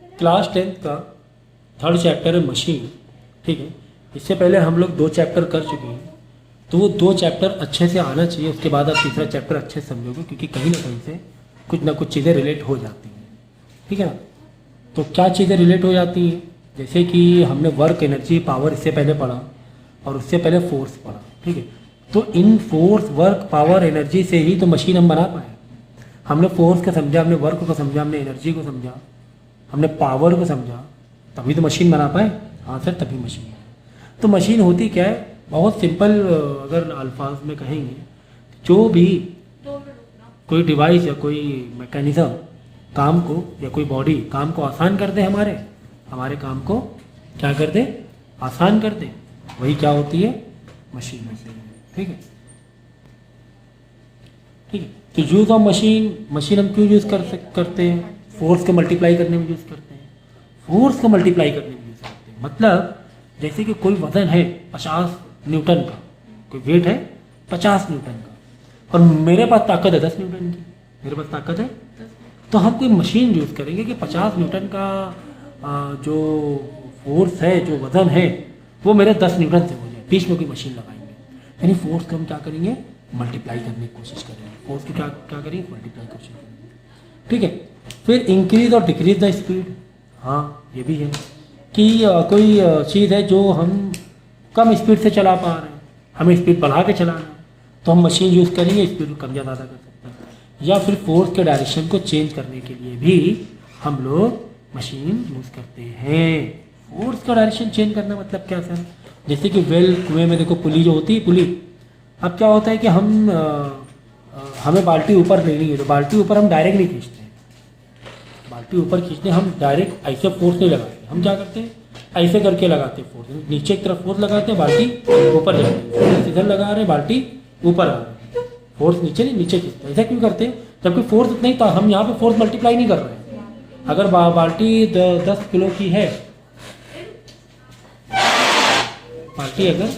Class 10th का third chapter है machine, ठीक है। इससे पहले हम लोग 2 चैप्टर कर चुके हैं, तो वो 2 चैप्टर अच्छे से आना चाहिए, उसके बाद आप तीसरा चैप्टर अच्छे से समझोगे, क्योंकि कहीं ना कहीं से कुछ ना कुछ चीज़ें रिलेट हो जाती हैं, ठीक है ना। तो क्या चीज़ें रिलेट हो जाती हैं, जैसे कि हमने वर्क, एनर्जी, पावर इससे पहले पढ़ा, और उससे पहले फोर्स पढ़ा, ठीक है। तो in force, work, power, energy से ही तो मशीन हम बना पाए। हमने फोर्स को समझा, हमने वर्क को समझा, हमने एनर्जी को समझा, हमने पावर को समझा, तभी तो मशीन बना पाए। हाँ सर, तभी मशीन है। तो मशीन होती क्या है, बहुत सिंपल, अगर अल्फाज में कहेंगे, जो भी कोई डिवाइस या कोई मैकेनिज्म काम को, या कोई बॉडी काम को आसान कर दे, हमारे काम को क्या कर दे, आसान कर दे, वही क्या होती है, मशीन। ठीक है, ठीक है। तो यूज ऑफ मशीन हम क्यों यूज करते हैं, फोर्स को मल्टीप्लाई करने में यूज करते हैं, फोर्स को मल्टीप्लाई करने में यूज करते हैं। मतलब जैसे कि कोई वजन है 50 न्यूटन का, कोई वेट है 50 न्यूटन का, और मेरे पास ताकत है 10 न्यूटन की, मेरे पास ताकत है, तो हम कोई मशीन यूज करेंगे कि 50 न्यूटन का जो फोर्स है, जो वजन है, वो मेरे 10 न्यूटन से हो जाए, बीच में कोई मशीन लगाएंगे। यानी फोर्स को हम क्या करेंगे, मल्टीप्लाई करने की कोशिश करेंगे, फोर्स को क्या करेंगे, मल्टीप्लाई कोशिश करेंगे, ठीक है। फिर इंक्रीज और डिक्रीज द स्पीड, हाँ ये भी है कि कोई चीज़ है जो हम कम स्पीड से चला पा रहे हैं, हमें स्पीड बढ़ा के चलाना है, तो हम मशीन यूज़ करेंगे, स्पीड को कम या ज़्यादा कर सकते हैं। या फिर फोर्स के डायरेक्शन को चेंज करने के लिए भी हम लोग मशीन यूज़ करते हैं। फोर्स का डायरेक्शन चेंज करना मतलब क्या सर, जैसे कि वेल, कुएं में देखो पुली जो होती है, पुली, अब क्या होता है कि हमें बाल्टी ऊपर लेनी है, तो बाल्टी ऊपर हम डायरेक्ट नहीं खींचते हैं, बाल्टी ऊपर खींचते हम डायरेक्ट ऐसे फोर्स नहीं लगाते, हम क्या करते हैं, ऐसे करके लगाते हैं फोर्स, नीचे की तरफ फोर्स लगाते हैं, बाल्टी ऊपर जाती है, इधर लगा रहे हैं, बाल्टी ऊपर आ रही है, फोर्स नीचे नहीं, नीचे खींचते हैं। ऐसा क्यों करते हैं, जबकि फोर्स उतना ही था, हम यहाँ पे फोर्स मल्टीप्लाई नहीं कर रहे हैं। अगर बाल्टी 10 किलो की है, बाल्टी अगर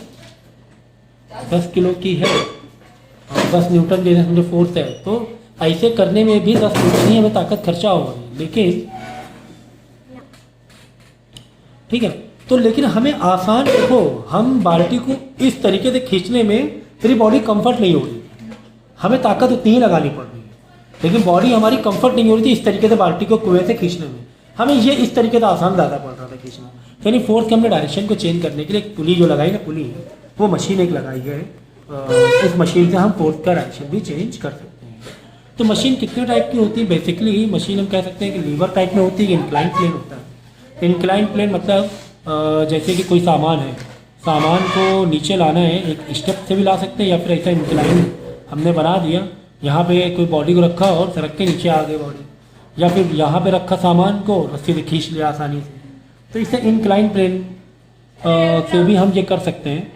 10 किलो की है और 10 न्यूटन जैसे समझो फोर्स है, तो ऐसे करने में भी 10 न्यूटन ही हमें ताकत खर्चा हो रही है, लेकिन ठीक है। तो लेकिन हमें आसान, देखो हम बाल्टी को इस तरीके से खींचने में मेरी बॉडी कंफर्ट नहीं हो रही, हमें ताकत उतनी ही लगानी पड़ रही है, लेकिन बॉडी हमारी कंफर्ट नहीं हो रही थी इस तरीके से बाल्टी को कुएं से खींचने में, हमें ये इस तरीके से आसान ज़्यादा पड़ रहा था खींचना। यानी फोर्स के हमने डायरेक्शन को चेंज करने के लिए एक पुली जो लगाई ना, पुली है, वो मशीन एक लगाई है, इस मशीन से हम फोर्स का डायरेक्शन भी चेंज कर सकते हैं। तो मशीन कितने टाइप की होती है, बेसिकली मशीन हम कह सकते हैं कि लीवर टाइप में होती है, इंक्लाइन प्लेन होता है। इंक्लाइन प्लेन मतलब जैसे कि कोई सामान है, सामान को नीचे लाना है, एक स्टेप से भी ला सकते हैं, या फिर ऐसा इंक्लाइन हमने बना दिया, यहाँ पे कोई बॉडी को रखा और सरक के नीचे आ गई बॉडी, या फिर यहाँ पे रखा सामान को रस्सी से खींच लिया आसानी से, तो इससे इंक्लाइन प्लेन से भी हम ये कर सकते हैं,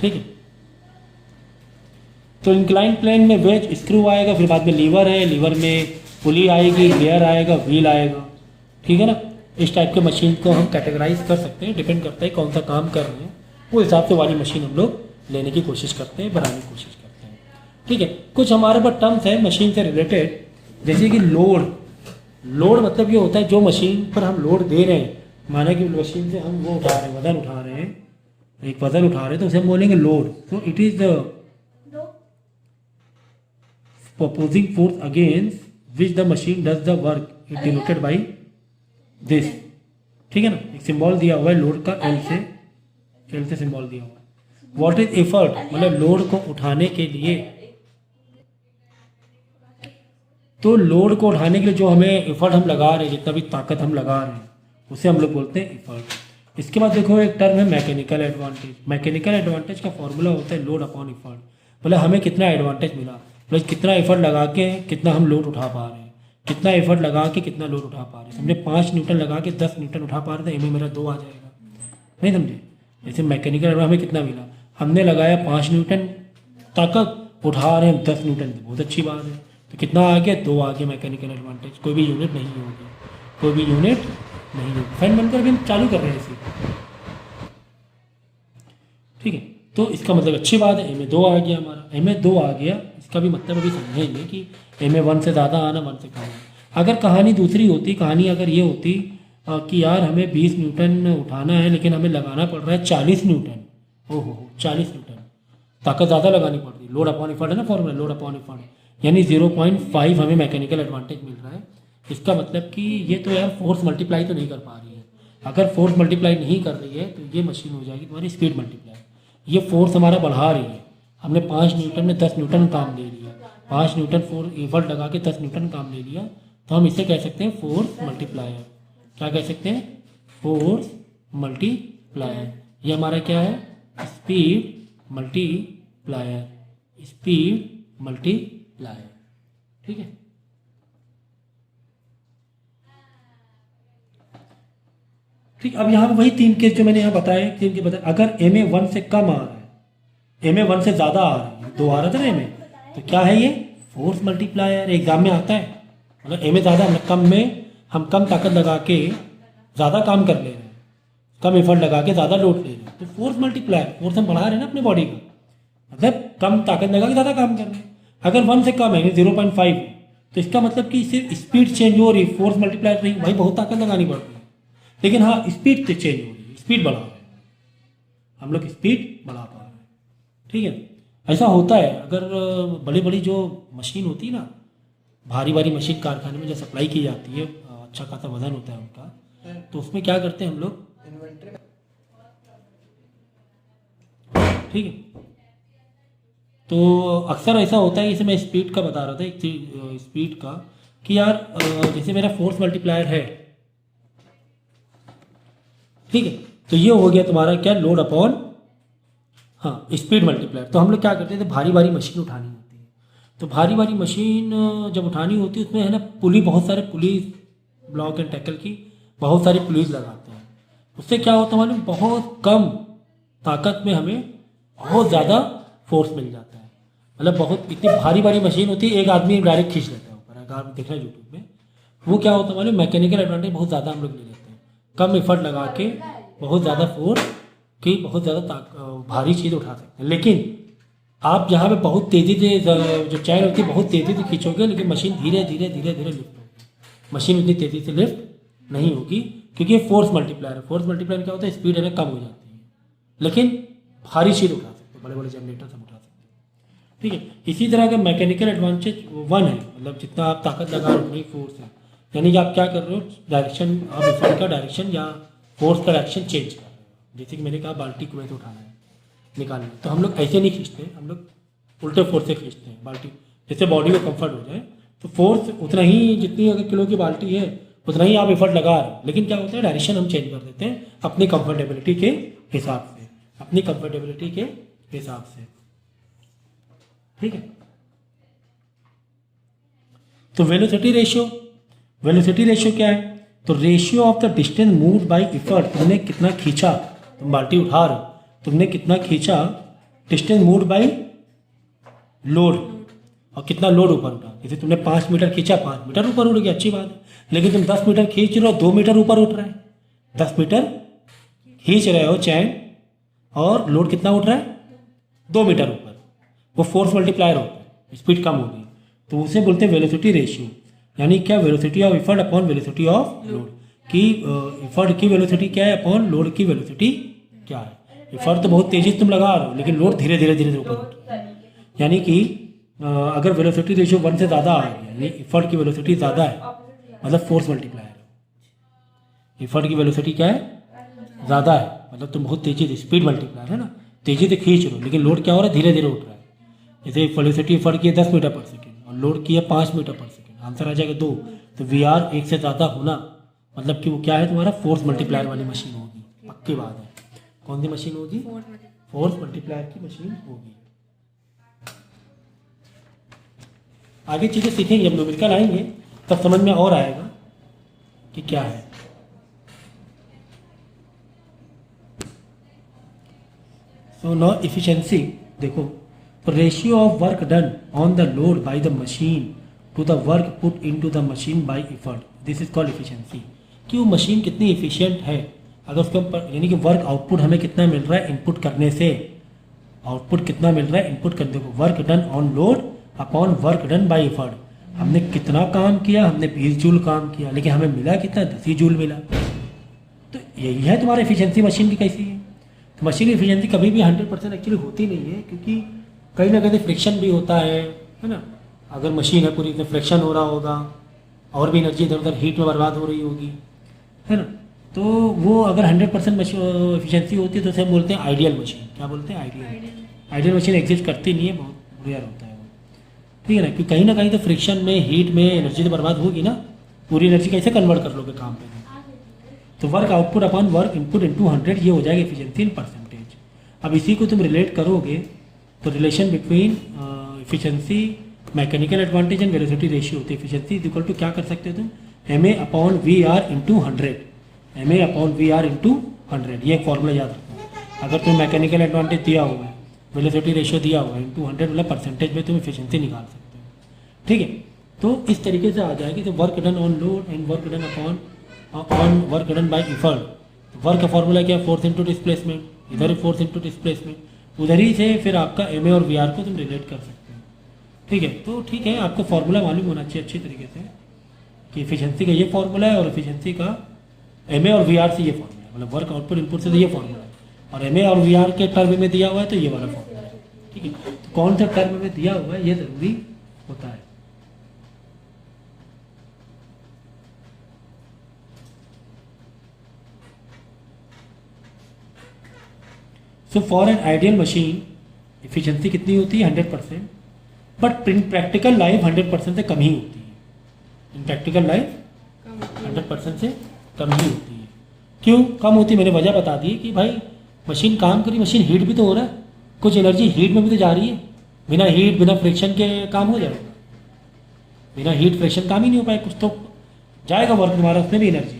ठीक है। तो इंक्लाइन प्लेन में वेज स्क्रू आएगा, फिर बाद में लीवर है, लीवर में पुली आएगी, गियर आएगा, व्हील आएगा, ठीक है ना। इस टाइप के मशीन को हम कैटेगराइज कर सकते हैं, डिपेंड करता है कौन सा काम कर रहे हैं, वो हिसाब से वाली मशीन हम लोग लेने की कोशिश करते हैं, बनाने की कोशिश करते हैं, ठीक है। कुछ हमारे पास टर्म्स है मशीन से रिलेटेड, जैसे कि लोड। लोड मतलब ये होता है जो मशीन पर हम लोड दे रहे हैं, माना कि मशीन से हम वो उठा रहे हैं, वजन उठा रहे हैं, एक वजन उठा रहे हैं, तो उसे हम बोलेंगे लोड। तो it is the opposing force against which the machine does the work, it denoted by this, ठीक है ना। एक सिंबल दिया हुआ है लोड का, एल से सिंबल दिया हुआ है। व्हाट इज एफर्ट, मतलब लोड को उठाने के लिए, तो लोड को उठाने के लिए जो हमें एफर्ट हम लगा रहे हैं, जितना भी ताकत हम लगा रहे हैं, उसे हम लोग बोलते हैं एफर्ट। इसके बाद देखो एक टर्म है मैकेनिकल एडवांटेज। मैकेनिकल एडवांटेज का फॉर्मूला होता है लोड अपॉन एफर्ट, मतलब हमें कितना एडवांटेज मिला, मतलब कितना एफर्ट लगा के कितना हम लोड उठा पा रहे हैं, कितना एफर्ट लगा के कितना लोड उठा पा रहे हैं। समझे 5 न्यूटन लगा के 10 न्यूटन उठा पा रहे थे, इनमें मेरा 2 आ जाएगा, नहीं समझे। जैसे मैकेनिकल एडवांटेज हमें कितना मिला, हमने लगाया 5 न्यूटन ताकत, उठा रहे हैं 10 न्यूटन, बहुत अच्छी बात है। तो कितना आ गया, 2 आ गया मैकेनिकल एडवांटेज। कोई भी यूनिट नहीं होगी, कोई भी यूनिट नहीं होगी। फैन बनकर भी हम चालू कर रहे हैं इसे, ठीक है। तो इसका मतलब अच्छी बात है, एम 2 आ गया हमारा, एम 2 आ गया, इसका भी मतलब अभी समझेंगे कि एम 1 से ज़्यादा आना, 1 से कम आना। अगर कहानी दूसरी होती, कहानी अगर ये होती कि यार हमें 20 न्यूटन उठाना है लेकिन हमें लगाना पड़ रहा है 40 न्यूटन। ओहो 40 न्यूटन, ताकत ज़्यादा लगानी पड़ रही है। लोड अपॉन इफर्ट है ना फॉर्मूला, लोड अपॉन इफर्ट, यानी 0.5 हमें मैकेनिकल एडवांटेज मिल रहा है। इसका मतलब कि ये तो यार फोर्स मल्टीप्लाई तो नहीं कर पा रही है। अगर फोर्स मल्टीप्लाई नहीं कर रही है तो ये मशीन हो जाएगी तुम्हारी स्पीड मल्टीप्लाई। ये फोर्स हमारा बढ़ा रही है। हमने 5 न्यूटन में 10 न्यूटन काम ले लिया, 5 न्यूटन फोर्स एफर्ट लगा के 10 न्यूटन काम ले लिया, तो हम इसे कह सकते हैं फोर्स मल्टीप्लायर। क्या कह सकते हैं? Force multiplier. ये हमारा क्या है? Speed multiplier, speed multiplier. ठीक है। ठीक, अब यहाँ पे वही 3 केस जो मैंने यहाँ बताए, 3 के बताए। अगर एम ए 1 से कम आ रहा है, एम ए 1 से ज़्यादा आ रहा है, 2 आ रहा था ना एम ए, तो क्या है ये? Force multiplier. एग्जाम में आता है, मतलब एम ए ज़्यादा, मतलब कम में हम कम ताकत लगा के ज़्यादा काम कर ले रहे हैं, कम एफर्ट लगा के ज़्यादा लोड ले रहे हैं, तो फोर्स मल्टीप्लायर। फोर्स हम बढ़ा रहे हैं ना अपने बॉडी का, मतलब कम ताकत लगा के ज़्यादा काम कर रहे हैं। अगर 1 से कम है 0.5 है, तो इसका मतलब कि सिर्फ स्पीड चेंज हो रही है, फोर्स मल्टीप्लायर नहीं। भाई बहुत ताकत लगानी पड़ती है, लेकिन हाँ स्पीड चेंज हो रही है, स्पीड बढ़ा रहे हैं हम लोग, स्पीड बढ़ा पा रहे हैं। ठीक है। ऐसा होता है अगर बड़ी बड़ी जो मशीन होती है ना, भारी भारी मशीन कारखाने में जो सप्लाई की जाती है, अच्छा खासा वजन होता है उनका, तो उसमें क्या करते हैं हम लोग, ठीक है, तो अक्सर ऐसा होता है। जैसे मैं स्पीड का बता रहा था, एक चीज स्पीड का, कि यार जैसे मेरा फोर्स मल्टीप्लायर है, ठीक है, तो ये हो गया तुम्हारा क्या? लोड अपॉन, हाँ, स्पीड मल्टीप्लायर। तो हम लोग क्या करते थे, भारी भारी मशीन उठानी होती है, तो भारी भारी मशीन जब उठानी होती है उसमें है ना पुली, बहुत सारे पुली, ब्लॉक एंड टैकल की बहुत सारी पुलिस लगाते हैं। उससे क्या होता है मालूम? बहुत कम ताकत में हमें बहुत ज़्यादा फोर्स मिल जाता है। मतलब बहुत इतनी भारी भारी मशीन होती है, एक आदमी डायरेक्ट खींच लेता है ऊपर। अगर आप देख रहे हैं यूट्यूब में, वो क्या होता है मालूम? मैकेनिकल एडवांटेज बहुत ज़्यादा हम लोग ले लेते हैं, कम एफर्ट लगा के बहुत ज़्यादा फोर्स की बहुत ज़्यादा भारी चीज़ उठा सकते हैं। लेकिन आप जहाँ पे बहुत तेज़ी से जो चैन होती है बहुत तेज़ी से खींचोगे, लेकिन मशीन धीरे धीरे धीरे धीरे लिफ्ट होगी। मशीन उतनी तेज़ी से लिफ्ट नहीं होगी, क्योंकि ये फोर्स मल्टीप्लायर है। फोर्स मल्टीप्लायर क्या होता है? स्पीड है ना कम हो जाती है, लेकिन भारी चीज़ उठा सकते हैं, बड़े बड़े जनरेटर सब उठा सकते हैं। ठीक है। इसी तरह का मैकेनिकल एडवांटेज 1 है, मतलब जितना आप ताकत लगा रहे हो उतनी फोर्स है। यानी कि आप क्या कर रहे हो, डायरेक्शन, आप एफर्ट का डायरेक्शन या फोर्स का डायरेक्शन चेंज कर रहे हो। जैसे कि मैंने कहा बाल्टी कुएं से उठाना है, निकालना है, तो हम लोग ऐसे नहीं खींचते, हम लोग उल्टे फोर्स से खींचते हैं बाल्टी। जैसे बॉडी को कंफर्ट हो जाए तो फोर्स उतना ही, जितनी अगर किलो की बाल्टी है उतना ही आप एफर्ट लगा रहे हो, लेकिन क्या होता है डायरेक्शन हम चेंज कर देते हैं अपनी कंफर्टेबिलिटी के हिसाब से, अपनी कंफर्टेबिलिटी के हिसाब से। ठीक है। तो वेलोसिटी रेशियो, वेलोसिटी रेशियो क्या है? तो ratio of the distance moved by effort. तुमने कितना खींचा, तुम बाल्टी उठा रहे हो, तुमने कितना खींचा, डिस्टेंस मूव्ड बाय लोड, और कितना लोड ऊपर उठा। जैसे तुमने 5 मीटर खींचा, 5 मीटर ऊपर उठ गया, अच्छी बात है। लेकिन तुम 10 मीटर खींच रहे हो, 2 मीटर ऊपर उठ रहा है। 10 मीटर खींच रहे हो चैन, और लोड कितना उठ रहा है? 2 मीटर ऊपर। वो फोर्स मल्टीप्लायर होता है, स्पीड कम हो गई, तो उसे बोलते हैं वेलोसिटी रेशियो। यानी क्या? Velocity of effort upon velocity of load. कि एफर्ट की वेलोसिटी क्या है अपॉन लोड की वेलोसिटी क्या है। एफर्ट तो बहुत तेजी से तुम लगा रहे हो, लेकिन लोड धीरे धीरे धीरे ऊपर उठ रहा है। यानी कि अगर वेलोसिटी रेशियो 1 से ज़्यादा आ रही है, यानी एफर्ट की वेलोसिटी ज़्यादा है, मतलब फोर्स मल्टीप्लायर है। एफर्ट की वेलोसिटी क्या है? ज़्यादा है, मतलब तुम बहुत तेजी से, स्पीड मल्टीप्लायर है ना, तेजी से खींच रहे हो, लेकिन लोड क्या हो रहा है? धीरे धीरे उठ रहा है। जैसे वेलोसिटी एफर्ट की है 10 मीटर पर सेकेंड और लोड की है 5 मीटर पर सेकेंड, आंसर आ जाएगा 2। तो वी आर 1 से ज़्यादा होना मतलब कि वो क्या है? तुम्हारा फोर्स मल्टीप्लायर वाली मशीन होगी, पक्की बात है। कौन सी मशीन होगी? फोर्स मल्टीप्लायर की मशीन होगी। आगे चीज़ें सीखेंगे, जब न्यूमेरिकल आएंगे तब समझ में और आएगा कि क्या है। सो नो इफिशिएंसी, देखो, तो ratio of work done on the load by the machine to the work put into the machine by effort, this is called efficiency. कि वो मशीन कितनी इफिशिएंट है, अगर उसके ऊपर, यानी कि वर्क आउटपुट हमें कितना मिल रहा है इनपुट करने से, आउटपुट कितना मिल रहा है इनपुट करने को। Work done on load upon work done by effort, हमने कितना काम किया, हमने 20 जूल काम किया, लेकिन हमें मिला कितना? 10 ही जूल मिला। यही है तुम्हारा एफिशिएंसी मशीन की कैसी है। तो मशीन की एफिशिएंसी कभी भी 100% एक्चुअली होती नहीं है, क्योंकि कहीं ना कहीं फ्रिक्शन भी होता है ना। अगर मशीन है पूरी इसमें फ्रिक्शन हो रहा होगा और भी एनर्जी इधर उधर हीट में बर्बाद हो रही होगी, है ना। तो वो अगर 100% एफिशिएंसी होती है तो उसे हम बोलते हैं आइडियल मशीन। क्या बोलते हैं? आइडियल मशीन एग्जिस्ट करती नहीं है, बहुत रेयर होता है वो, ठीक है ना। क्योंकि कहीं ना कहीं तो फ्रिक्शन में हीट में एनर्जी तो बर्बाद होगी ना, पूरी एनर्जी कैसे कन्वर्ट कर लोगे काम पे। तो work output upon work input into 100 ये हो जाएगा एफिशिएंसी इन परसेंटेज। अब इसी को तुम रिलेट करोगे तो relation between efficiency, mechanical advantage and velocity ratio होती है। एफिशिएंसी इज इक्वल टू क्या कर सकते हो तुम, M A upon V R into 100, M A upon V R into 100, ये फॉर्मूला याद रखो। अगर तुम्हें मैकेनिकल एडवांटेज दिया हुआ है, वेलोसिटी रेशियो दिया हुआ है, इंटू 100 मतलब परसेंटेज में तुम एफिशिएंसी निकाल सकते हो, ठीक है। तो इस तरीके से आ जाएगी। तो work done on load and work done upon work done by effort. Work का फॉर्मूला क्या है? फोर्स इंटू डिस्प्लेसमेंट, इधर ही फोर्स इंटू डिस्प्लेसमेंट, उधर ही से फिर आपका एम ए और वी आर को तुम रिलेट कर सकते हो, ठीक है। तो ठीक है, आपको फॉर्मूला मालूम होना चाहिए अच्छी तरीके से कि एफिशिएंसी का ये फॉर्मूला है और एफिशिएंसी का एम ए और वी आर से ये फॉर्मूला है, मतलब वर्क आउटपुट इनपुट से तो ये फॉर्मूला है, और एम ए और वी आर के टर्म में दिया हुआ है तो ये वाला फॉर्मूला है, ठीक है। तो कौन सा टर्म में दिया हुआ है ये जरूरी होता है। So for an ideal machine efficiency कितनी होती है? 100%, बट इन प्रैक्टिकल लाइफ 100% से कम ही होती है। इन प्रैक्टिकल लाइफ 100% से कम ही होती है। क्यों कम होती है? मैंने वजह बता दी कि भाई मशीन काम करी, मशीन हीट भी तो हो रहा है, कुछ एनर्जी हीट में भी तो जा रही है। बिना हीट बिना फ्रिक्शन के काम हो जाएगा? बिना हीट फ्रिक्शन काम ही नहीं हो पाए, कुछ तो जाएगा वर्क तुम्हारा, उसमें भी एनर्जी,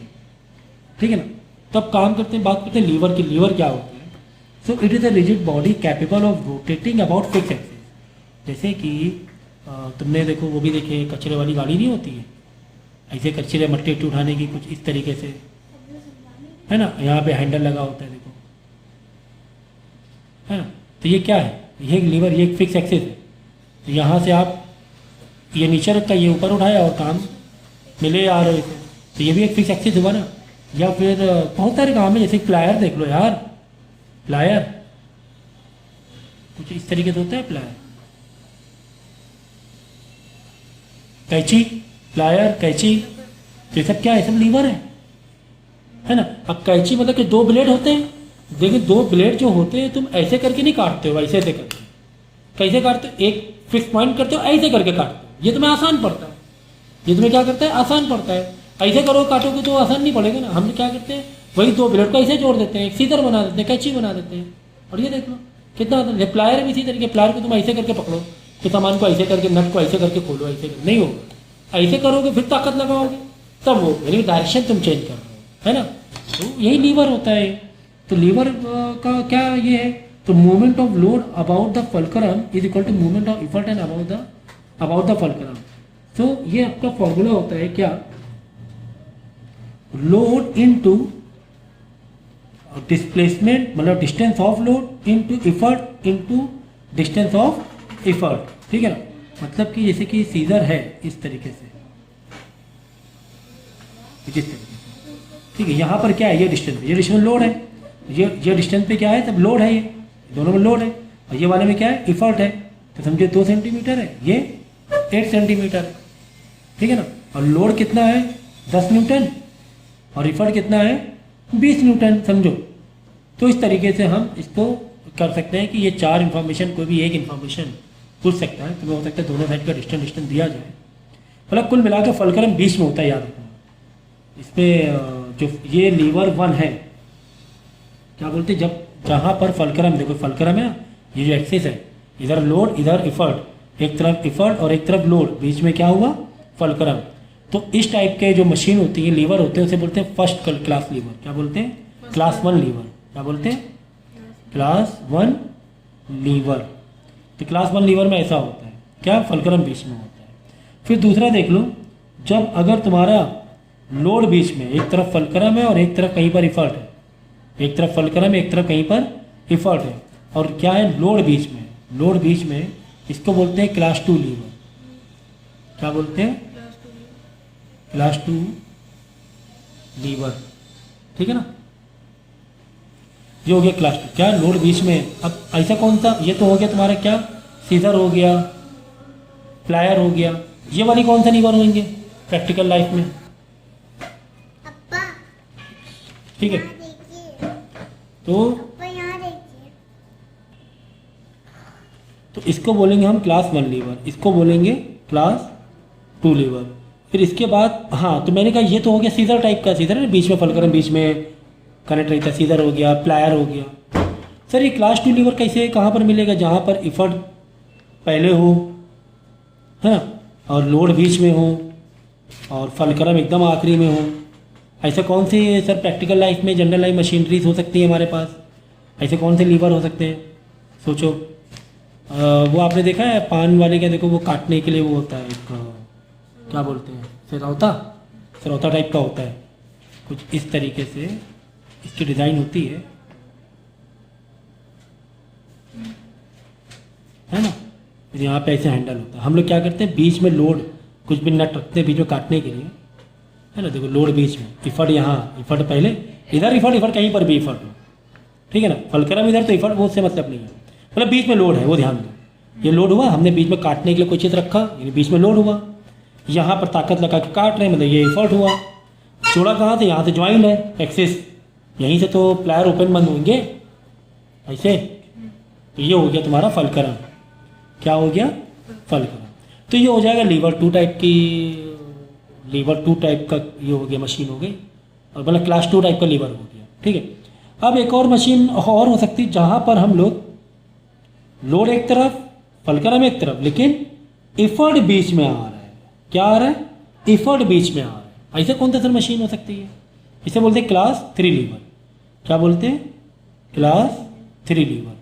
ठीक है ना। तब काम करते हैं, बात करते हैं लीवर की। लीवर क्या होती है? So it is a rigid body capable of rotating about fix axis. जैसे कि तुमने देखो वो भी देखे, कचरे वाली गाड़ी नहीं होती है, ऐसे कचरे मट्टी उट्टी उठाने की, कुछ इस तरीके से, है ना। यहाँ पे हैंडल लगा होता है देखो, है ना। तो ये क्या है? ये लीवर, ये एक फिक्स एक्सिस है। तो यहाँ से आप ये नीचे रखा, ये ऊपर उठाया और काम मिले आ रहे थे, तो ये भी एक फिक्स एक्सिस हुआ ना। या फिर बहुत सारे काम है, जैसे प्लायर देख लो यार, प्लायर कुछ इस तरीके से होता है, प्लायर, कैंची, प्लायर, कैंची, तो ये सब क्या है? सब लीवर है ना। अब कैंची मतलब कि दो ब्लेड होते हैं, लेकिन दो ब्लेड जो होते हैं तुम ऐसे करके नहीं काटते हो, ऐसे ऐसे करके। कैसे काटते हो? एक फिक्स पॉइंट करते हो, ऐसे करके काटते हो, ये तुम्हें आसान पड़ता है। ये तुम्हें क्या करता है? आसान पड़ता है। ऐसे करो काटोगे तो आसान नहीं पड़ेगा ना। हम क्या करते हैं, वही दो ब्लेड को ऐसे जोड़ देते हैं, एक सीजर बना देते हैं, कैंची बना देते हैं। और ये देख लो कितना, प्लायर भी इसी तरीके, प्लायर को तुम ऐसे करके पकड़ो, तो सामान को ऐसे करके, नट को ऐसे करके खोलो, ऐसे कर, नहीं होगा। ऐसे करोगे फिर ताकत लगाओगे तब वो, यानी डायरेक्शन तुम चेंज कर रहे हो, है ना। तो यही लीवर होता है। तो लीवर का क्या ये है? तो movement of load about the fulcrum is equal to movement of effort and about the fulcrum. तो ये आपका फॉर्मूला होता है क्या? लोड इनटू डिस्प्लेसमेंट, मतलब distance of load into effort into distance of effort, ठीक है ना। मतलब कि जैसे कि सीजर है इस तरीके से, जिस तरीके से, ठीक है। यहाँ पर क्या है? ये डिस्टेंस, ये डिस्टेंस लोड है, ये डिस्टेंस पे क्या है? तब लोड है, ये दोनों में लोड है। और ये वाले में क्या है? इफर्ट है। तो समझे 2 सेंटीमीटर है, ये 8 सेंटीमीटर है, ठीक है ना। और लोड कितना है? 10 न्यूटन, और इफर्ट कितना है? 20 न्यूटन, समझो। तो इस तरीके से हम इसको कर सकते हैं कि ये चार इन्फॉर्मेशन, कोई भी एक इन्फॉर्मेशन पूछ सकता है। तो हो सकता है दोनों साइड का डिस्टेंस दिया जाए। मतलब कुल मिलाकर फलक्रम 20 में होता है, याद रखना। इसमें जो ये लीवर 1 है, क्या बोलते हैं, जब जहाँ पर फलक्रम, देखो फलक्रम है, ये जो एक्सिस है, इधर लोड इधर इफर्ट, एक तरफ इफर्ट और एक तरफ लोड, बीच में क्या हुआ? फलक्रम। तो इस टाइप के जो मशीन होती है, लीवर होते हैं, उसे बोलते हैं फर्स्ट क्लास लीवर। क्या बोलते हैं? Class 1 lever. क्या बोलते हैं? Class 1 lever. तो क्लास 1 लीवर में ऐसा होता है, क्या? फलक्रम बीच में होता है। फिर दूसरा देख लो, जब अगर तुम्हारा लोड बीच में, एक तरफ फलक्रम है और एक तरफ कहीं पर इफर्ट है, एक तरफ फलक्रम है, एक तरफ कहीं पर इफर्ट है, और क्या है? लोड बीच में, लोड बीच में, इसको बोलते हैं क्लास 2 लीवर। क्या बोलते हैं? क्लास 2 लीवर, ठीक है ना। ये हो गया क्लास 2। क्या लोड बीच में है। अब ऐसा कौन सा, ये तो हो गया तुम्हारा क्या, सीजर हो गया, प्लायर हो गया। ये वाली कौन सा लीवर होंगे प्रैक्टिकल लाइफ में। अप्पा ठीक है, यहाँ देखिए, तो अप्पा यहाँ देखिए। इसको बोलेंगे हम क्लास 1 लीवर, इसको बोलेंगे क्लास 2 लीवर। फिर इसके बाद हाँ, तो मैंने कहा ये तो हो गया सीजर टाइप का, सीजर है बीच में फलकरम बीच में कनेक्ट रहता है, सीजर हो गया, प्लायर हो गया। सर ये क्लास 2 लीवर कैसे कहाँ पर मिलेगा, जहाँ पर इफर्ट पहले हो, है, और लोड बीच में हो और फलकरम एकदम आखिरी में हो। ऐसे कौन सी सर प्रैक्टिकल लाइफ में जनरल लाइफ मशीनरीज हो सकती है हमारे पास, ऐसे कौन से लीवर हो सकते हैं सोचो। वो आपने देखा है पान वाले का, देखो वो काटने के लिए वो होता है एक, क्या बोलते हैं, सिरौता, सिरौता टाइप का होता है कुछ इस तरीके से इसकी डिज़ाइन होती है ना। फिर यहाँ पे ऐसे हैंडल होता है। हम लोग क्या करते हैं बीच में लोड कुछ भी नट रखते हैं बीच में काटने के लिए, है ना। देखो लोड बीच में, इफर्ट यहाँ, इफर्ट पहले इधर, इफर्ट इफर्ट कहीं पर भी इफर्ट हो, ठीक है ना। फलकरम इधर तो इफर्ट वो उससे मतलब नहीं है, मतलब बीच में लोड है वो ध्यान दो। ये लोड हुआ, हमने बीच में काटने के लिए कोई चीज़ रखा, यानी बीच में लोड हुआ। यहाँ पर ताकत लगा के काट रहे हैं, मतलब ये इफर्ट हुआ। जोड़ा कहाँ से, यहाँ से ज्वाइंट है एक्सिस, यहीं से तो प्लायर ओपन बंद होंगे ऐसे। तो ये हो गया तुम्हारा फलकरम। क्या हो गया, फलकरम। तो ये हो जाएगा लीवर 2 टाइप की, लीवर 2 टाइप का ये हो गया मशीन हो गई, और मतलब क्लास 2 टाइप का लीवर हो गया, ठीक है। अब एक और मशीन और हो सकती है जहाँ पर हम लोग लोड एक तरफ, फलकरम एक तरफ, लेकिन इफर्ट बीच में आ रहा है। क्या आ रहा है, इफर्ट बीच में आ रहा है। ऐसे कौन सा सर मशीन हो सकती है, इसे बोलते हैं क्लास 3 लीवर। क्या बोलते हैं, क्लास 3 लीवर।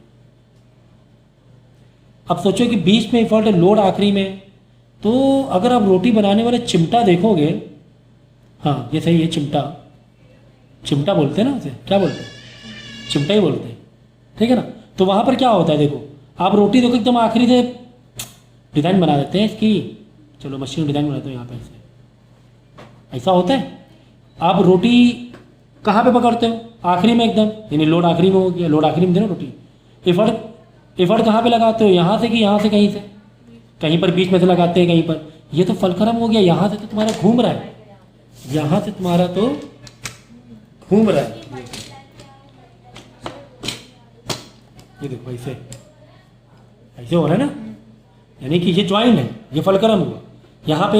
अब सोचो कि बीच में इफर्ट है, लोड आखिरी में, तो अगर आप रोटी बनाने वाले चिमटा देखोगे, हाँ ये सही है, चिमटा, चिमटा बोलते हैं ना उसे, क्या बोलते हैं, चिमटा ही बोलते हैं, ठीक है ना। तो वहाँ पर क्या होता है, देखो आप रोटी देखो एकदम आखिरी से डिज़ाइन बना देते हैं इसकी, चलो मशीन डिज़ाइन बनाते हो यहाँ पर, ऐसे ऐसा होता है। आप रोटी कहाँ पे पकड़ते हो, आखिरी में एकदम, यानी लोड आखिरी में हो गया, लोड आखिरी में दे ना रोटी। इफर्ट कहाँ पे लगाते हो, यहाँ से कि यहाँ से, कहीं से, कहीं पर बीच में से लगाते हैं कहीं पर। ये तो फलकरम हो गया, यहाँ से तो तुम्हारा घूम रहा है, यहाँ से तुम्हारा तो घूम रहा है। ये देखो ऐसे ऐसे हो रहा है ना, यानी कि ये ज्वाइंट है, ये फलकरम हुआ। यहाँ पे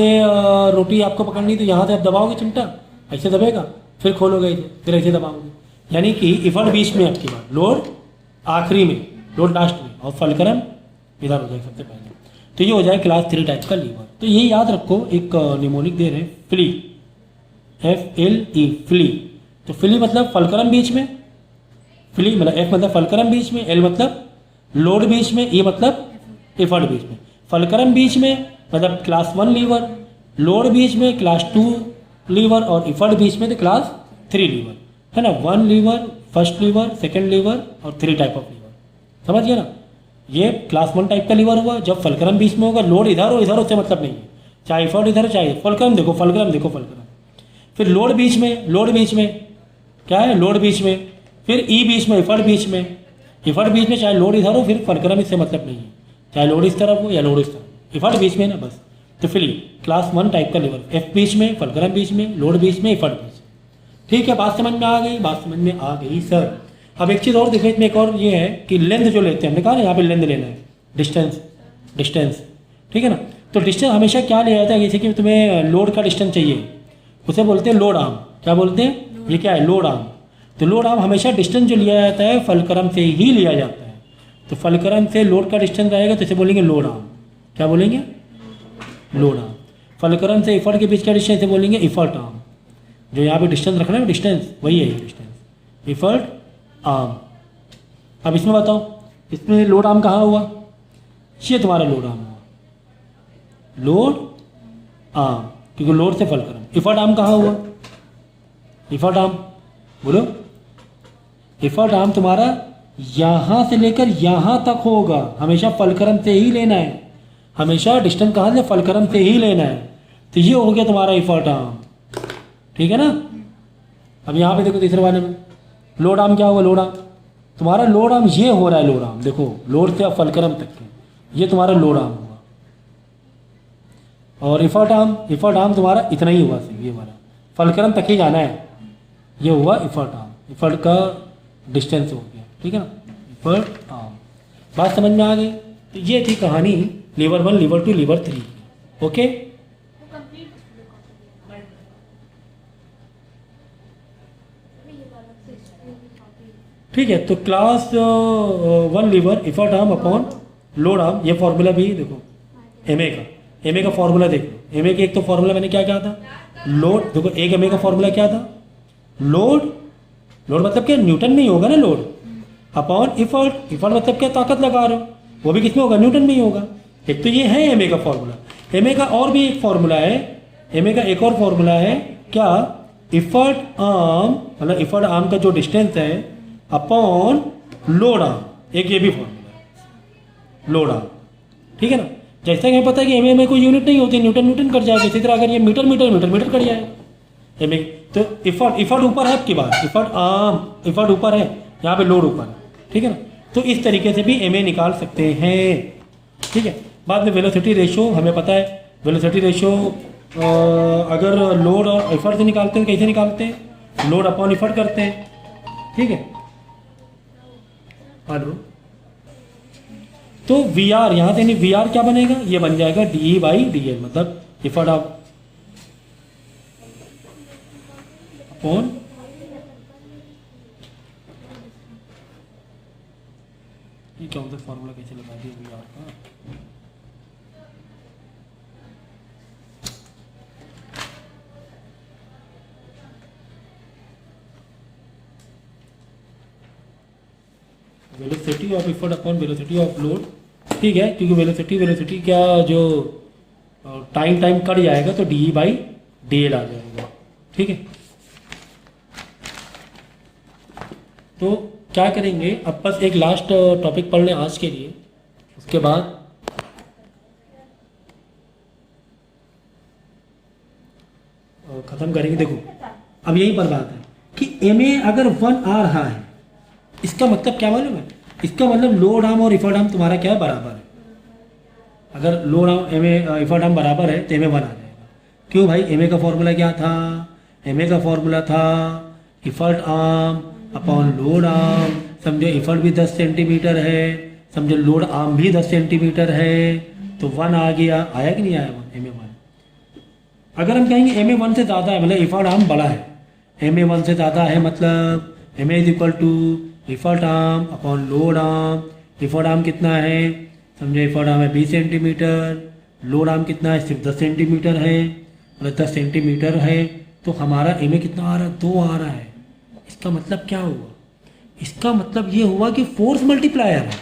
रोटी आपको पकड़नी तो यहाँ से आप दबाओगे चिमटा, ऐसे दबेगा, फिर खोलोगे इसे, फिर ऐसे दबाओगे, यानी कि इफर्ट बीच में आपकी बात, लोड आखिरी में, लोड लास्ट में, और फलकरम इधर हो जाएगा सबसे पहले। तो ये हो जाए क्लास 3 टाइप का लीवर। तो ये याद रखो, एक निमोनिक दे रहे हैं फ्ली, FLE, फ्ली। तो फ्ली मतलब फलकरम बीच में, फ्ली मतलब F मतलब फलकरम बीच में, L मतलब लोड बीच में, E मतलब इफर्ट बीच में। फलकरम बीच में मतलब क्लास 1 लीवर, लोड बीच में क्लास 2 लीवर, और इफर्ट बीच में तो क्लास 3 लीवर, है ना। 1 lever, first lever, second lever और 3 टाइप ऑफ लीवर, समझ गया ना। ये क्लास 1 टाइप का लीवर हुआ, जब फलकरम बीच में होगा, लोड इधर हो इधर उससे मतलब नहीं है, चाहे इफर्ट इधर चाहे फलकरम, देखो फलकरम, देखो फलकरम। फिर लोड बीच में, लोड बीच में क्या है, लोड बीच में, फिर ई बीच में, इफर्ट बीच में, इफर्ट बीच में चाहे लोड इधर हो, फिर फलकरम इससे मतलब नहीं है, चाहे लोड इस तरफ हो या लोड इस तरफ, इफर्ट बीच में ना बस। तो फिर क्लास 1 टाइप का लीवर, F बीच में, फलकरम बीच में, लोड बीच में, इफर्ट बीच में। ठीक है, बात समझ में आ गई, बात समझ में आ गई सर। अब एक चीज़ और देखो, इसमें एक और ये है कि लेंथ जो लेते हैं, हमने कहा ना यहाँ पे लेंथ लेना है, डिस्टेंस, ठीक है ना। तो डिस्टेंस हमेशा क्या ले जाता है, जैसे कि तुम्हें लोड का डिस्टेंस चाहिए, उसे बोलते हैं लोड आर्म। क्या बोलते हैं, ये क्या है, लोड आर्म। तो लोड आर्म हमेशा डिस्टेंस जो लिया जाता है फलकरम से ही लिया जाता है। तो फलकरम से लोड का डिस्टेंस रहेगा तो इसे बोलेंगे लोड आर्म। क्या बोलेंगे, लोड आर्म। फलकरम से इफर्ट के बीच का डिस्टेंस इसे बोलेंगे इफर्ट आर्म। जो यहाँ पे डिस्टेंस रखना है डिस्टेंस, वही है ये डिस्टेंस, इफर्ट आर्म। अब इसमें बताओ, इसमें लोड आर्म कहाँ हुआ, ये तुम्हारा लोड आर्म हुआ, लोड आर्म, क्योंकि लोड से फलकरम। इफर्ट आर्म कहाँ हुआ, इफर्ट आर्म बोलो, इफर्ट आर्म तुम्हारा यहाँ से लेकर यहाँ तक होगा, हमेशा फलकरम से ही लेना है, हमेशा डिस्टेंस कहाँ से, फलकरम से ही लेना है। तो ये हो गया तुम्हारा इफर्ट आर्म, ठीक है ना। अब यहाँ पे देखो तीसरे वाले में लोड आर्म क्या हुआ, लोड आर्म तुम्हारा लोड आर्म ये हो रहा है, लोड आर्म देखो, लोड से फलक्रम तक के, ये तुम्हारा लोड आर्म हुआ। और इफर्ट आर्म तुम्हारा इतना ही हुआ, सिर्फ ये वाला फलक्रम तक ही जाना है, ये हुआ इफर्ट आर्म, इफर्ट का डिस्टेंस हो गया, ठीक है ना, इफर्ट आर्म। बात समझ में आ गई? तो ये थी कहानी लीवर 1, लीवर 2, लीवर 3, ओके। ठीक है, तो class 1 lever effort arm upon load arm, ये फॉर्मूला भी देखो एम ए का फॉर्मूला देखो, एम ए के एक तो फॉर्मूला मैंने क्या कहा था, लोड, देखो एक एम ए का फॉर्मूला क्या था, लोड मतलब क्या, न्यूटन में ही होगा ना लोड, अपॉन इफर्ट मतलब क्या, ताकत लगा रहे हो, वो भी किस में होगा, न्यूटन में ही होगा। एक तो ये है एम ए का फॉर्मूला। एम ए का और भी एक फॉर्मूला है, एम ए का एक और फॉर्मूला है क्या, इफर्ट आर्म मतलब इफर्ट आर्म का जो डिस्टेंस है अपॉन लोड आर्म, एक ये भी फॉर्मूला है लोड आर्म, ठीक है ना। जैसा कि हमें पता है कि एम में कोई यूनिट नहीं होती, न्यूटन कट जाएगा, इसी तरह अगर ये मीटर कट जाएगा एम ए, तो इफर्ट ऊपर है आपकी बात, इफर्ट ऊपर है, यहाँ पे लोड ऊपर है, ठीक है ना। तो इस तरीके से भी एम ए निकाल सकते हैं, ठीक है। बाद में वेलोसिटी रेशो हमें पता है, वेलोसिटी रेशो अगर लोड और इफर्ट से निकालते हैं, कैसे निकालते हैं, लोड अपॉन इफर्ट करते हैं, ठीक है। तो वी आर यहाँ से नहीं, वी आर क्या बनेगा, ये बन जाएगा डी बाई डी एल, मतलब इफर्ट आप अपॉन ये क्या होता है, फॉर्मूला कैसे लगा दिया वी आर का, velocity of effort upon velocity of load, ठीक है, क्योंकि वेलोसिटी क्या जो टाइम कट जाएगा तो डी बाई डी एल आ जाएगा, ठीक है। तो क्या करेंगे, अब बस एक लास्ट टॉपिक पढ़ लें आज के लिए, उसके बाद खत्म करेंगे। देखो अब यही पर बात है कि एम ए अगर 1 आ रहा है, इसका मतलब क्या मालूम है, इसका मतलब लोड आर्म और इफर्ट आर्म तुम्हारा क्या है, बराबर है। अगर load arm M A effort arm बराबर है तो एम ए 1 आ जाएगा। क्यों भाई, एम ए का फॉर्मूला क्या था, एम ए का फॉर्मूला था effort arm upon load arm, समझो इफर्ट भी 10 सेंटीमीटर है, समझो लोड आर्म भी 10 सेंटीमीटर है, तो 1 आ गया, आया कि नहीं आया एम ए 1। अगर हम कहेंगे एम ए 1 से ज़्यादा है, मतलब इफर्ट आर्म बड़ा है, एम ए 1 से ज़्यादा है, मतलब M A is equal to effort arm upon load arm. Effort arm कितना है, समझो इफर्ट आर्म है 20 सेंटीमीटर, लोड आर्म कितना है, सिर्फ 10 सेंटीमीटर है, मतलब 10 सेंटीमीटर है, तो हमारा एम ए कितना आ रहा है, 2 आ रहा है। इसका मतलब क्या हुआ, इसका मतलब ये हुआ कि फोर्स मल्टीप्लायर है।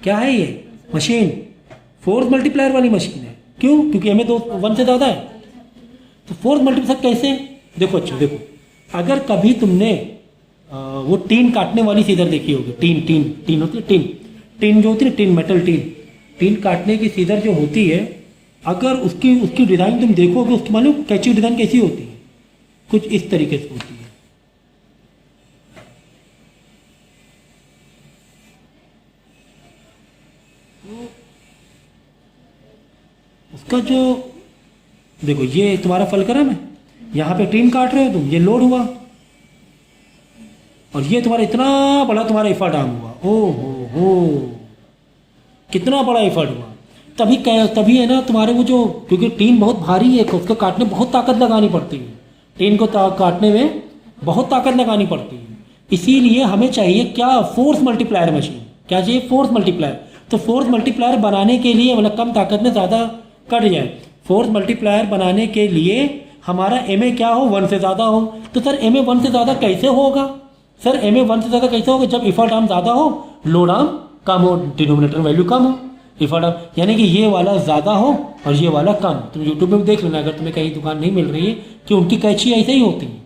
क्या है ये मशीन, फोर्स मल्टीप्लायर वाली मशीन है। क्यों, क्योंकि एम ए 1 से ज़्यादा है, तो फोर्स मल्टीप्लायर कैसे, देखो अच्छा देखो, अगर कभी तुमने वो टीन काटने वाली सीजर देखी होगी, टीन होती है, टीन जो होती है, टीन मेटल टीन काटने की सीजर जो होती है, अगर उसकी डिज़ाइन तुम देखोगे, उसकी मालूम कैची डिज़ाइन कैसी होती है, कुछ इस तरीके से होती है। उसका जो देखो, ये तुम्हारा फलक्रम है, यहाँ पे टीन काट रहे हो तुम, ये लोड हुआ, और ये तुम्हारा इतना बड़ा तुम्हारा इफर्ट आर्म हुआ, ओ हो कितना बड़ा इफर्ट हुआ। तभी है ना तुम्हारे वो जो, क्योंकि टीन बहुत भारी है, उसको काटने में बहुत ताकत लगानी पड़ती है, टीन को काटने में बहुत ताकत लगानी पड़ती है। इसीलिए हमें चाहिए क्या, फोर्स मल्टीप्लायर मशीन। क्या चाहिए, फोर्स मल्टीप्लायर। तो फोर्स मल्टीप्लायर बनाने के लिए, मतलब कम ताकत में ज़्यादा कट जाए, फोर्स मल्टीप्लायर बनाने के लिए हमारा एम ए क्या हो, 1 से ज़्यादा हो। तो सर एम ए 1 से ज़्यादा कैसे होगा, सर एम ए 1 से ज़्यादा कैसे होगा, जब इफर्ट आर्म ज़्यादा हो, लोड आर्म कम हो, डिनोमिनेटर वैल्यू कम हो, इफर्ट आर्म यानी कि ये वाला ज़्यादा हो और ये वाला कम। तुम यूट्यूब में देख लेना, अगर तुम्हें कहीं दुकान नहीं मिल रही है कि उनकी कैची ऐसे ही होती है,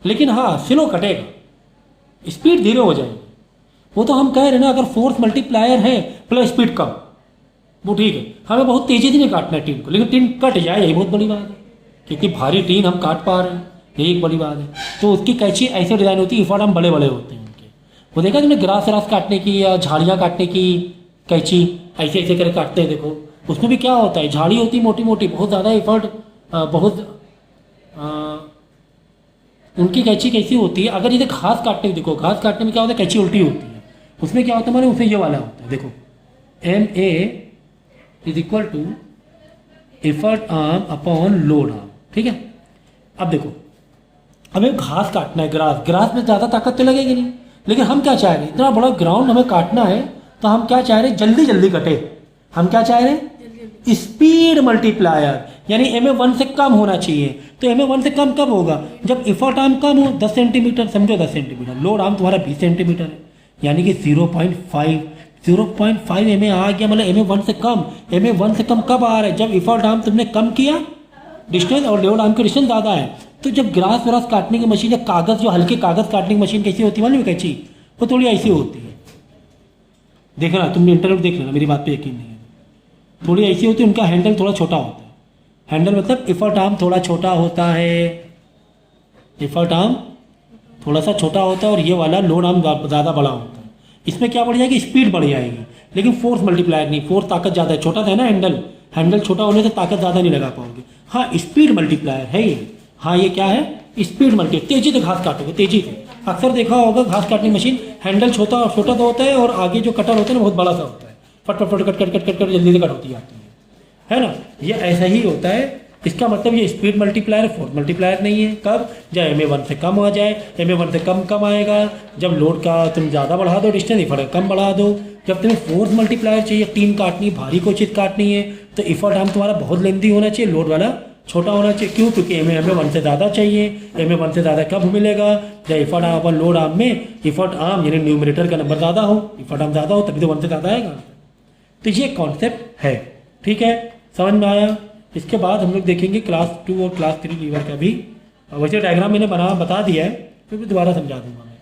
लेकिन हाँ स्लो कटेगा, स्पीड धीरे हो जाएगी। वो तो हम कह रहे हैं ना, अगर फोर्स मल्टीप्लायर है प्लस स्पीड कम, वो ठीक है। हमें बहुत तेज़ी से नहीं काटना है टीन को, लेकिन टीन कट जाए यही बहुत बड़ी बात है, क्योंकि भारी टीन हम काट पा रहे हैं, यही एक बड़ी बात है। तो उसकी कैची ऐसे डिज़ाइन होती है, इफर्ट आर्म बड़े बड़े होते हैं उनके, वो देखा तुमने ग्रास व्रास काटने की या झाड़ियाँ काटने की कैंची ऐसे ऐसे करके काटते हैं, देखो उसमें भी क्या होता है, झाड़ी होती है मोटी मोटी, बहुत ज़्यादा एफर्ट, बहुत उनकी कैंची कैसी होती है, अगर ये घास काटने में देखो, घास काटने में क्या होता है, कैंची उल्टी होती है, उसमें क्या होता है हमारे, उसमें ये वाला होता है, देखो MA is equal to effort arm upon load arm, ठीक है। अब देखो हमें घास काटना है, ग्रास में ज़्यादा ताकत तो लगेगी नहीं, लेकिन हम क्या चाह रहे हैं, इतना बड़ा ग्राउंड हमें काटना है, तो हम क्या चाह रहे हैं, जल्दी जल्दी कटे। हम क्या चाह रहे हैं, स्पीड मल्टीप्लायर, यानी MA1 से कम होना चाहिए। तो MA1 से कम कब होगा, जब एफर्ट आर्म कम हो 10 सेंटीमीटर, समझो 10 सेंटीमीटर, लोड आर्म तुम्हारा 20 सेंटीमीटर है, यानी कि 0.5 MA आ गया, मतलब MA1 से कम। MA1 से कम कब आ रहा है, जब एफर्ट आर्म तुमने कम किया डिस्टेंस और लोड आर्म की डिस्टेंस ज़्यादा है। तो जब ग्रास व्रास काटने की मशीन या कागज़, जो हल्के कागज़ काटने की मशीन कैसी होती है मालूम है, कैंची वो थोड़ी ऐसी होती है, देखना तुमने इंटरनेट देख लेना, मेरी बात पे यकीन नहीं है, थोड़ी ऐसी होती है, उनका हैंडल थोड़ा छोटा होता है। हैंडल मतलब एफर्ट आर्म थोड़ा छोटा होता है, एफर्ट आर्म थोड़ा सा छोटा होता है, और ये वाला लोड आर्म ज़्यादा बड़ा होता है। इसमें क्या बढ़ जाएगी, स्पीड बढ़ जाएगी, लेकिन फोर्स मल्टीप्लायर नहीं, फोर्स ताकत ज़्यादा है, छोटा था ना हैंडल छोटा होने से ताकत ज़्यादा नहीं लगा पाओगे। हाँ स्पीड मल्टीप्लायर है ये, हाँ ये क्या है, स्पीड मल्टी, तेज़ी से घास काटोगे, तेज़ी से। अक्सर देखा होगा घास काटने की मशीन, हैंडल छोटा छोटा तो होता है, और आगे जो कटर होता है ना बहुत बड़ा सा होता है, फट फट फट cut cut cut cut cut जल्दी से कट होती जाती है ना। ये ऐसा ही होता है, इसका मतलब ये स्पीड मल्टीप्लायर फोर्स मल्टीप्लायर नहीं है। कब, जब MA1 से कम आ जाए, MA1 से कम आएगा जब लोड का तुम ज़्यादा बढ़ा दो, डिस्टेंस एफर्ट कम बढ़ा दो। जब तुम्हें फोर्स मल्टीप्लायर चाहिए, टीम काटनी, भारी कोई चीज़ काटनी है, तो एफर्ट आर्म तुम्हारा बहुत लेंथी होना चाहिए, लोड वाला छोटा होना चाहिए। क्यों, क्योंकि MA1 से ज़्यादा चाहिए। MA1 से ज़्यादा कब मिलेगा, जब एफर्ट आर्म अपन लोड आर्म में एफर्ट आर्म यानी न्यूमरेटर का नंबर ज़्यादा हो, एफर्ट आर्म ज़्यादा हो, तभी तो 1 से ज़्यादा आएगा। तो ये कॉन्सेप्ट है, ठीक है, समझ में आया। इसके बाद हम लोग देखेंगे क्लास 2 और क्लास 3 लीवर का भी। वैसे डायग्राम मैंने बता दिया है, फिर भी दोबारा समझा दूंगा मैं।